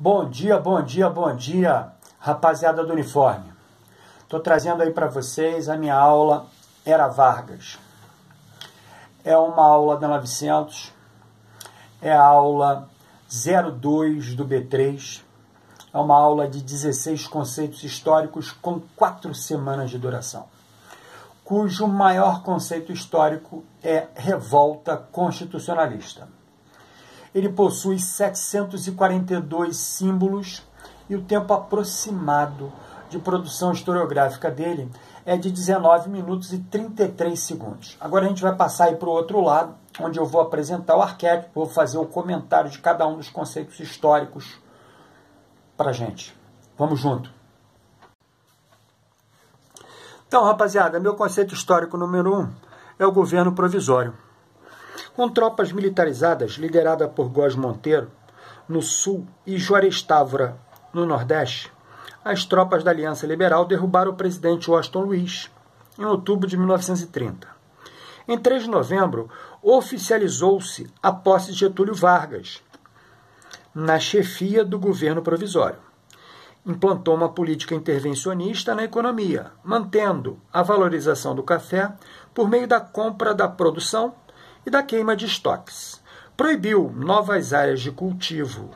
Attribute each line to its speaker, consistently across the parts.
Speaker 1: Bom dia, rapaziada do uniforme. Estou trazendo aí para vocês a minha aula Era Vargas. É uma aula da 900, é a aula 02 do B3, é uma aula de 16 conceitos históricos com 4 semanas de duração, cujo maior conceito histórico é revolta constitucionalista. Ele possui 742 símbolos e o tempo aproximado de produção historiográfica dele é de 19 minutos e 33 segundos. Agora a gente vai passar aí para o outro lado, onde eu vou apresentar o arquétipo, vou fazer o comentário de cada um dos conceitos históricos para a gente. Vamos junto. Então, rapaziada, meu conceito histórico número 1 é o governo provisório. Com tropas militarizadas, liderada por Góes Monteiro, no sul, e Juarez Távora, no nordeste, as tropas da Aliança Liberal derrubaram o presidente Washington Luiz, em outubro de 1930. Em 3 de novembro, oficializou-se a posse de Getúlio Vargas, na chefia do governo provisório. Implantou uma política intervencionista na economia, mantendo a valorização do café por meio da compra da produção e da queima de estoques. Proibiu novas áreas de cultivo,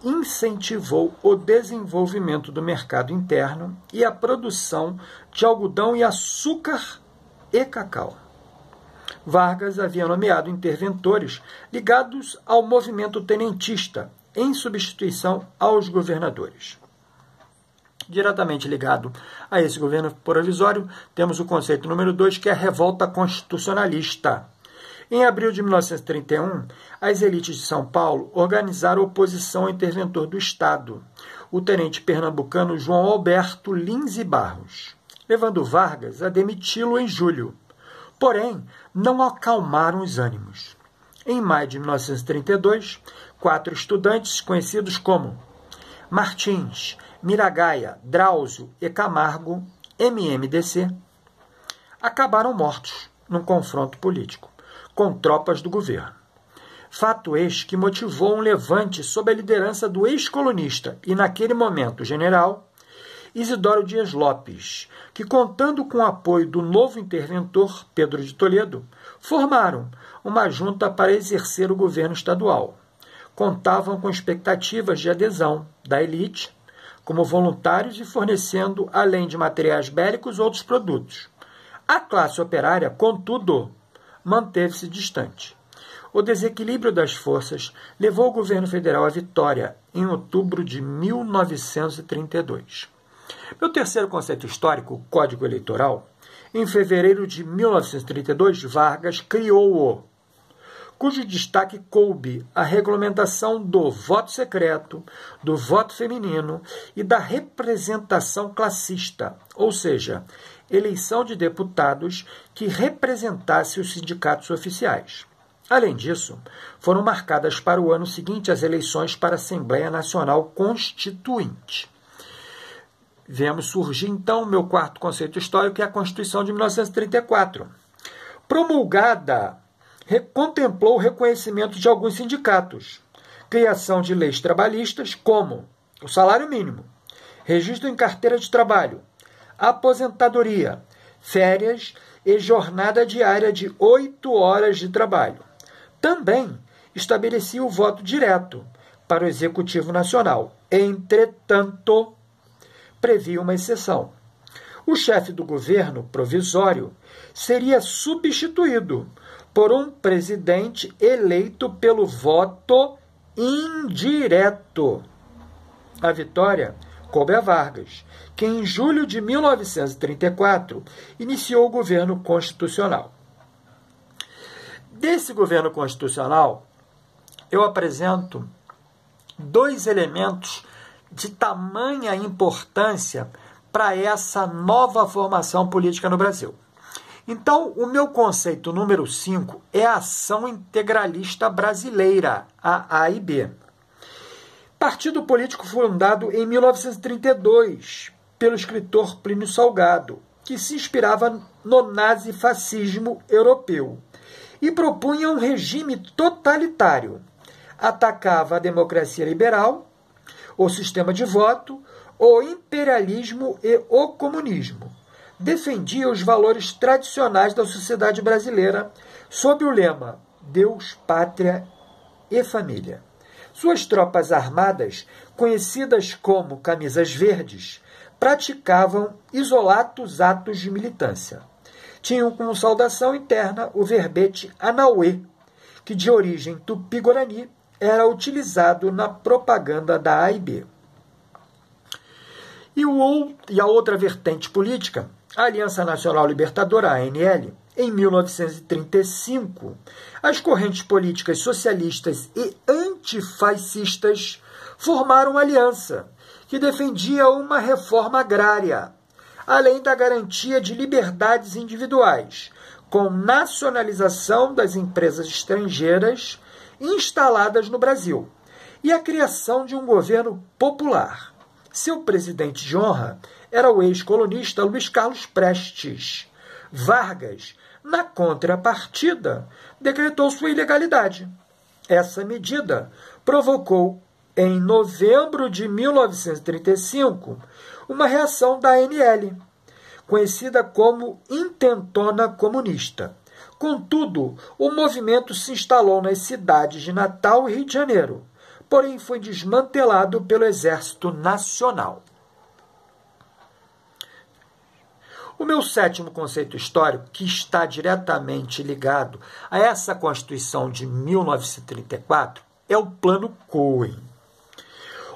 Speaker 1: incentivou o desenvolvimento do mercado interno e a produção de algodão e açúcar e cacau. Vargas havia nomeado interventores ligados ao movimento tenentista, em substituição aos governadores. Diretamente ligado a esse governo provisório, temos o conceito número 2, que é a revolta constitucionalista. Em abril de 1931, as elites de São Paulo organizaram oposição ao interventor do Estado, o tenente pernambucano João Alberto Lins e Barros, levando Vargas a demiti-lo em julho. Porém, não acalmaram os ânimos. Em maio de 1932, 4 estudantes conhecidos como Martins, Miragaia, Drauzio e Camargo, MMDC, acabaram mortos num confronto político com tropas do governo. Fato este que motivou um levante sob a liderança do ex-colunista e, naquele momento, general Isidoro Dias Lopes, que, contando com o apoio do novo interventor, Pedro de Toledo, formaram uma junta para exercer o governo estadual. Contavam com expectativas de adesão da elite, como voluntários e fornecendo, além de materiais bélicos, outros produtos. A classe operária, contudo, manteve-se distante. O desequilíbrio das forças levou o governo federal à vitória em outubro de 1932. Meu terceiro conceito histórico, o Código Eleitoral, em fevereiro de 1932, Vargas criou-o, cujo destaque coube à regulamentação do voto secreto, do voto feminino e da representação classista, ou seja, eleição de deputados que representassem os sindicatos oficiais. Além disso, foram marcadas para o ano seguinte as eleições para a Assembleia Nacional Constituinte. Vemos surgir, então, o meu quarto conceito histórico, que é a Constituição de 1934. Promulgada, contemplou o reconhecimento de alguns sindicatos, criação de leis trabalhistas como o salário mínimo, registro em carteira de trabalho, aposentadoria, férias e jornada diária de 8 horas de trabalho. Também estabelecia o voto direto para o Executivo Nacional. Entretanto, previa uma exceção. O chefe do governo provisório seria substituído por um presidente eleito pelo voto indireto. A vitória coube a Vargas, que em julho de 1934 iniciou o governo constitucional. Desse governo constitucional, eu apresento 2 elementos de tamanha importância para essa nova formação política no Brasil. Então, o meu conceito número 5 é a Ação Integralista Brasileira, a AIB. Partido político fundado em 1932 pelo escritor Plínio Salgado, que se inspirava no nazifascismo europeu e propunha um regime totalitário. Atacava a democracia liberal, o sistema de voto, o imperialismo e o comunismo. Defendia os valores tradicionais da sociedade brasileira sob o lema Deus, Pátria e Família. Suas tropas armadas, conhecidas como camisas verdes, praticavam isolados atos de militância. Tinham como saudação interna o verbete Anauê, que de origem tupi-guarani era utilizado na propaganda da AIB. E a outra vertente política, a Aliança Nacional Libertadora, ANL, em 1935, as correntes políticas socialistas e antifascistas formaram uma aliança que defendia uma reforma agrária, além da garantia de liberdades individuais, com nacionalização das empresas estrangeiras instaladas no Brasil e a criação de um governo popular. Seu presidente de honra era o ex-colunista Luiz Carlos Prestes. Vargas, na contrapartida, decretou sua ilegalidade. Essa medida provocou, em novembro de 1935, uma reação da ANL, conhecida como Intentona Comunista. Contudo, o movimento se instalou nas cidades de Natal e Rio de Janeiro, porém foi desmantelado pelo Exército Nacional. O meu sétimo conceito histórico, que está diretamente ligado a essa Constituição de 1934, é o Plano Cohen.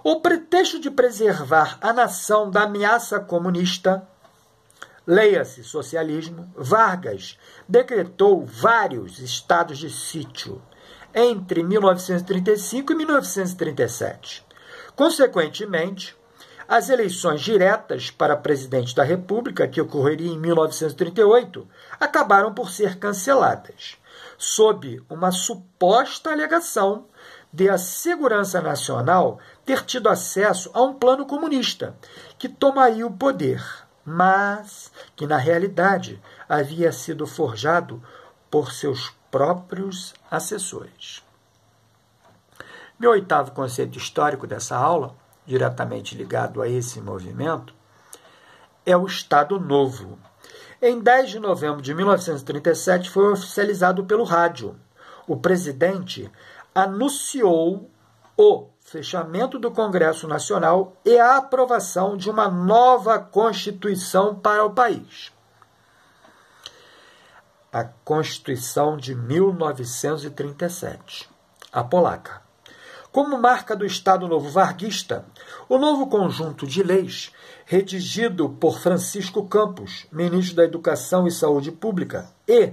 Speaker 1: O pretexto de preservar a nação da ameaça comunista, leia-se socialismo, Vargas decretou vários estados de sítio entre 1935 e 1937. Consequentemente, as eleições diretas para presidente da República, que ocorreriam em 1938, acabaram por ser canceladas, sob uma suposta alegação de a segurança nacional ter tido acesso a um plano comunista que tomaria o poder, mas que, na realidade, havia sido forjado por seus próprios assessores. Meu oitavo conceito histórico dessa aula, diretamente ligado a esse movimento, é o Estado Novo. Em 10 de novembro de 1937 foi oficializado pelo rádio. O presidente anunciou o fechamento do Congresso Nacional e a aprovação de uma nova Constituição para o país. A Constituição de 1937, a polaca. Como marca do Estado Novo varguista, o novo conjunto de leis, redigido por Francisco Campos, ministro da Educação e Saúde Pública, e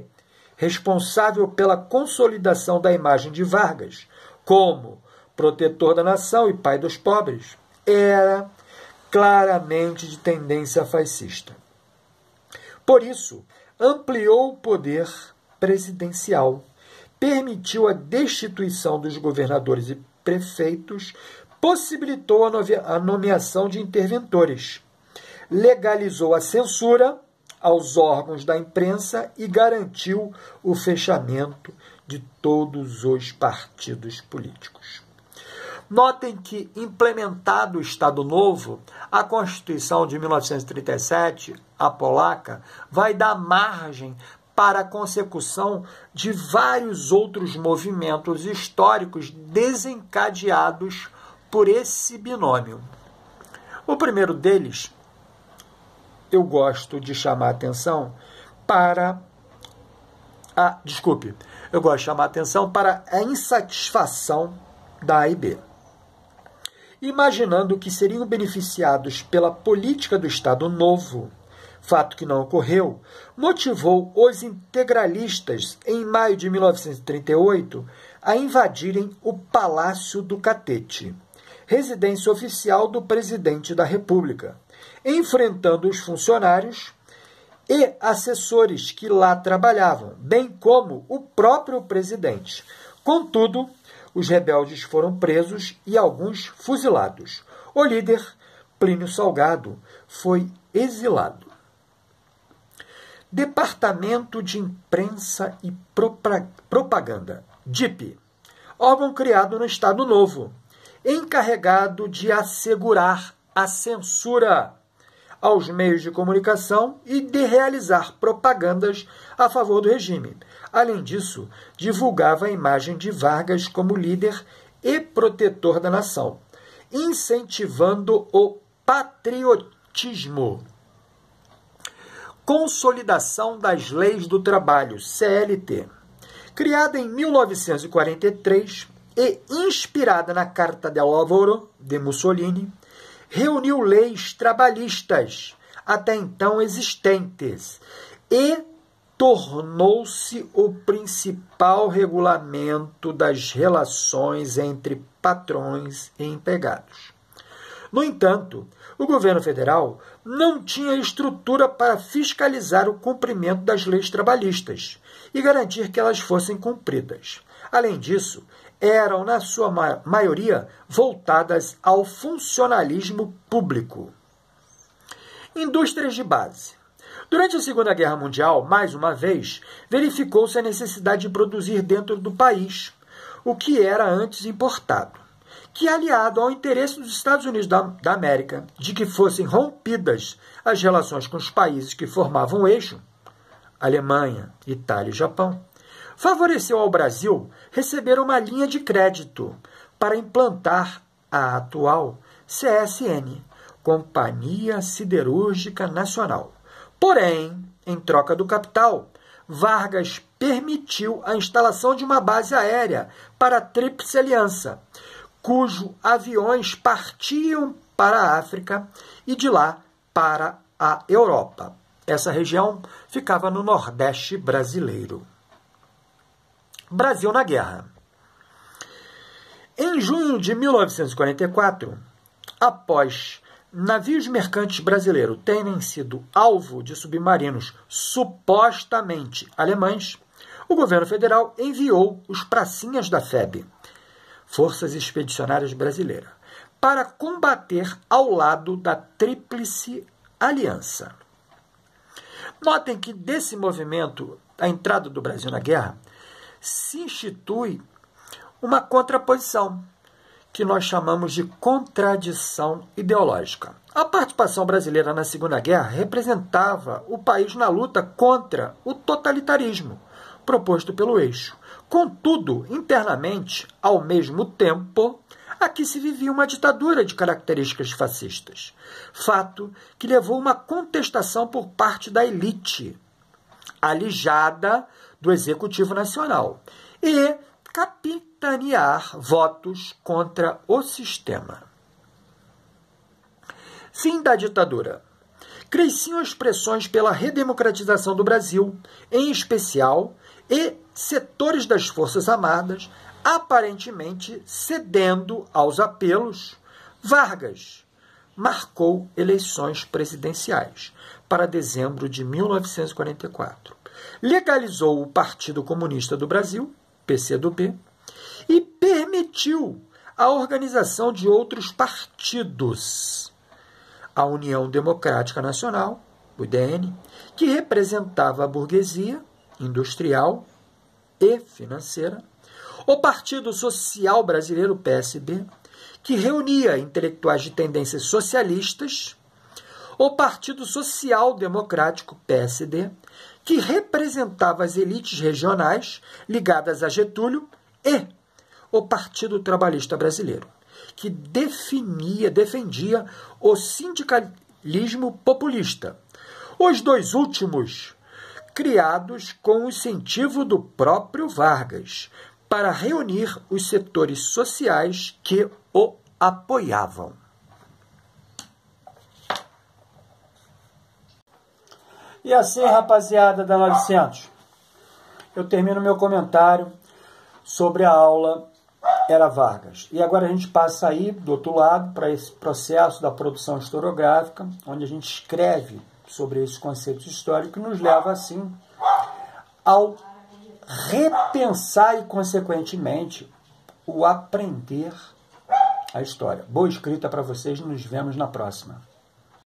Speaker 1: responsável pela consolidação da imagem de Vargas como protetor da nação e pai dos pobres, era claramente de tendência fascista. Por isso, ampliou o poder presidencial, permitiu a destituição dos governadores e prefeitos, possibilitou a nomeação de interventores, legalizou a censura aos órgãos da imprensa e garantiu o fechamento de todos os partidos políticos. Notem que, implementado o Estado Novo, a Constituição de 1937, a polaca, vai dar margem para a consecução de vários outros movimentos históricos desencadeados por esse binômio. O primeiro deles, eu gosto de chamar a atenção para a insatisfação da AIB. Imaginando que seriam beneficiados pela política do Estado Novo, fato que não ocorreu, motivou os integralistas, em maio de 1938, a invadirem o Palácio do Catete, residência oficial do presidente da República, enfrentando os funcionários e assessores que lá trabalhavam, bem como o próprio presidente. Contudo, os rebeldes foram presos e alguns fuzilados. O líder, Plínio Salgado, foi exilado. Departamento de Imprensa e Propaganda, DIP, órgão criado no Estado Novo. encarregado de assegurar a censura aos meios de comunicação e de realizar propagandas a favor do regime. Além disso, divulgava a imagem de Vargas como líder e protetor da nação, incentivando o patriotismo. Consolidação das Leis do Trabalho, CLT. Criada em 1943 e inspirada na Carta del Lavoro de Mussolini, reuniu leis trabalhistas até então existentes e tornou-se o principal regulamento das relações entre patrões e empregados. No entanto, o governo federal não tinha estrutura para fiscalizar o cumprimento das leis trabalhistas e garantir que elas fossem cumpridas. Além disso, eram, na sua maioria, voltadas ao funcionalismo público. Indústrias de base. Durante a Segunda Guerra Mundial, mais uma vez, verificou-se a necessidade de produzir dentro do país o que era antes importado, que, aliado ao interesse dos Estados Unidos da América de que fossem rompidas as relações com os países que formavam o eixo, Alemanha, Itália e Japão, favoreceu ao Brasil receber uma linha de crédito para implantar a atual CSN, Companhia Siderúrgica Nacional. Porém, em troca do capital, Vargas permitiu a instalação de uma base aérea para a Tríplice Aliança, cujos aviões partiam para a África e de lá para a Europa. Essa região ficava no Nordeste brasileiro. Brasil na guerra. Em junho de 1944, após navios mercantes brasileiros terem sido alvo de submarinos supostamente alemães, o governo federal enviou os pracinhas da FEB, Forças Expedicionárias Brasileiras, para combater ao lado da Tríplice Aliança. Notem que desse movimento, a entrada do Brasil na guerra, se institui uma contraposição, que nós chamamos de contradição ideológica. A participação brasileira na Segunda Guerra representava o país na luta contra o totalitarismo proposto pelo eixo. Contudo, internamente, ao mesmo tempo, aqui se vivia uma ditadura de características fascistas, fato que levou uma contestação por parte da elite, alijada do Executivo Nacional, e capitanear votos contra o sistema. Fim da ditadura. Cresciam as pressões pela redemocratização do Brasil, em especial, e setores das Forças Armadas, aparentemente cedendo aos apelos. Vargas marcou eleições presidenciais para dezembro de 1944. Legalizou o Partido Comunista do Brasil, PCdoB, e permitiu a organização de outros partidos. A União Democrática Nacional, UDN, que representava a burguesia industrial e financeira, o Partido Social Brasileiro, PSB, que reunia intelectuais de tendências socialistas, o Partido Social Democrático, PSD, que representava as elites regionais ligadas a Getúlio, e o Partido Trabalhista Brasileiro, que defendia o sindicalismo populista. Os dois últimos, criados com o incentivo do próprio Vargas, para reunir os setores sociais que o apoiavam. E assim, rapaziada da 900, eu termino meu comentário sobre a aula Era Vargas. E agora a gente passa aí, do outro lado, para esse processo da produção historiográfica, onde a gente escreve sobre esses conceitos históricos, que nos leva, assim, ao repensar e, consequentemente, o aprender a história. Boa escrita para vocês, nos vemos na próxima.